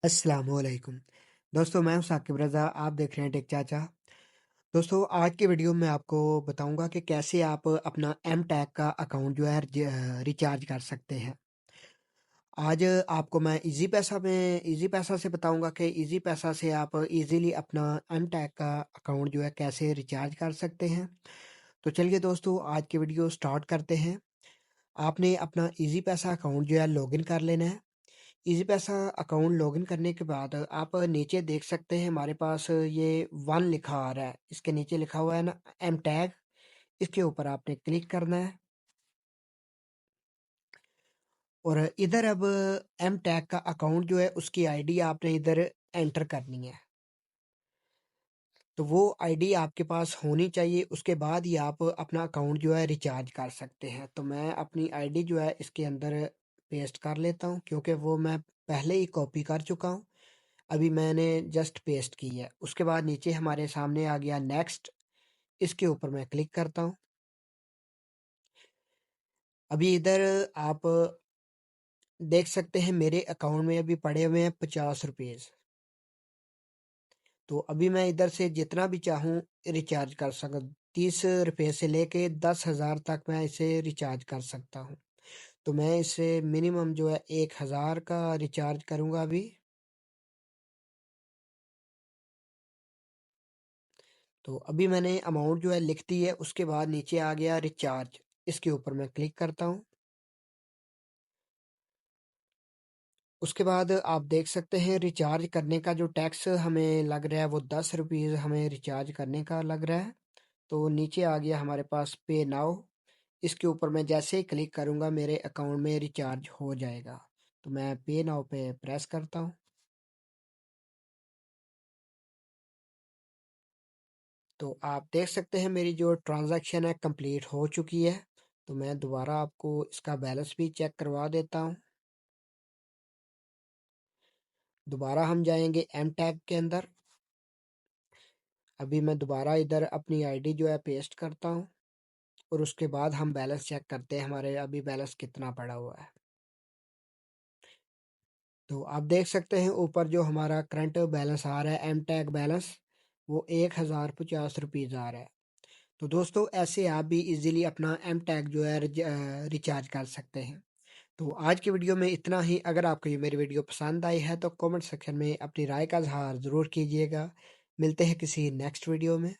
अस्सलामुअलैकुम। दोस्तों मैं हूं साकिब रज़ा, आप देख रहे हैं टेक चाचा। दोस्तों आज की वीडियो में आपको बताऊंगा कि कैसे आप अपना एम टैग का अकाउंट जो है रिचार्ज कर सकते हैं। आज आपको मैं इजी पैसा से बताऊंगा कि इजी पैसा से आप इजीली अपना एम टैग का अकाउंट जो है कैसे रिचार्ज कर सकते हैं। तो चलिए दोस्तों आज की वीडियो स्टार्ट करते हैं। आपने अपना इजी पैसा अकाउंट जो है लॉगिन कर लेना है। इजी पैसा अकाउंट लॉगिन करने के बाद आप नीचे देख सकते हैं हमारे पास ये वन लिखा आ रहा है, इसके नीचे लिखा हुआ है ना एम टैग। इसके ऊपर आपने क्लिक करना है और इधर अब एम टैग का अकाउंट जो है उसकी आईडी आपने इधर एंटर करनी है। तो वो आईडी आपके पास होनी चाहिए, उसके बाद ही आप अपना अकाउंट जो है रिचार्ज कर सकते हैं। तो मैं अपनी आईडी जो है इसके अंदर पेस्ट कर लेता हूँ क्योंकि वो मैं पहले ही कॉपी कर चुका हूँ। अभी मैंने जस्ट पेस्ट की है। उसके बाद नीचे हमारे सामने आ गया नेक्स्ट, इसके ऊपर मैं क्लिक करता हूँ। अभी इधर आप देख सकते हैं मेरे अकाउंट में अभी पड़े हुए हैं 50 रुपीज़। तो अभी मैं इधर से जितना भी चाहूँ रिचार्ज कर सकता, 30 रुपये से लेके 10,000 तक मैं इसे रिचार्ज कर सकता हूँ। तो मैं इसे मिनिमम जो है 1,000 का रिचार्ज करूँगा अभी। तो अभी मैंने अमाउंट जो है लिख दी है, उसके बाद नीचे आ गया रिचार्ज, इसके ऊपर मैं क्लिक करता हूँ। उसके बाद आप देख सकते हैं रिचार्ज करने का जो टैक्स हमें लग रहा है वो 10 रुपीज़ हमें रिचार्ज करने का लग रहा है। तो नीचे आ गया हमारे पास पे नाउ, इसके ऊपर मैं जैसे ही क्लिक करूँगा मेरे अकाउंट में रिचार्ज हो जाएगा। तो मैं पे नाउ पे प्रेस करता हूँ। तो आप देख सकते हैं मेरी जो ट्रांजैक्शन है कंप्लीट हो चुकी है। तो मैं दोबारा आपको इसका बैलेंस भी चेक करवा देता हूँ। दोबारा हम जाएंगे एम टैग के अंदर। अभी मैं दोबारा इधर अपनी आईडी जो है पेस्ट करता हूँ और उसके बाद हम बैलेंस चेक करते हैं हमारे अभी बैलेंस कितना पड़ा हुआ है। तो आप देख सकते हैं ऊपर जो हमारा करंट बैलेंस आ रहा है एम टैग बैलेंस, वो 1,050 रुपीज़ आ रहा है। तो दोस्तों ऐसे आप भी इजीली अपना एम टैग जो है रिचार्ज कर सकते हैं। तो आज की वीडियो में इतना ही। अगर आपको ये मेरी वीडियो पसंद आई है तो कमेंट सेक्शन में अपनी राय का इजहार ज़रूर कीजिएगा। मिलते हैं किसी नेक्स्ट वीडियो में।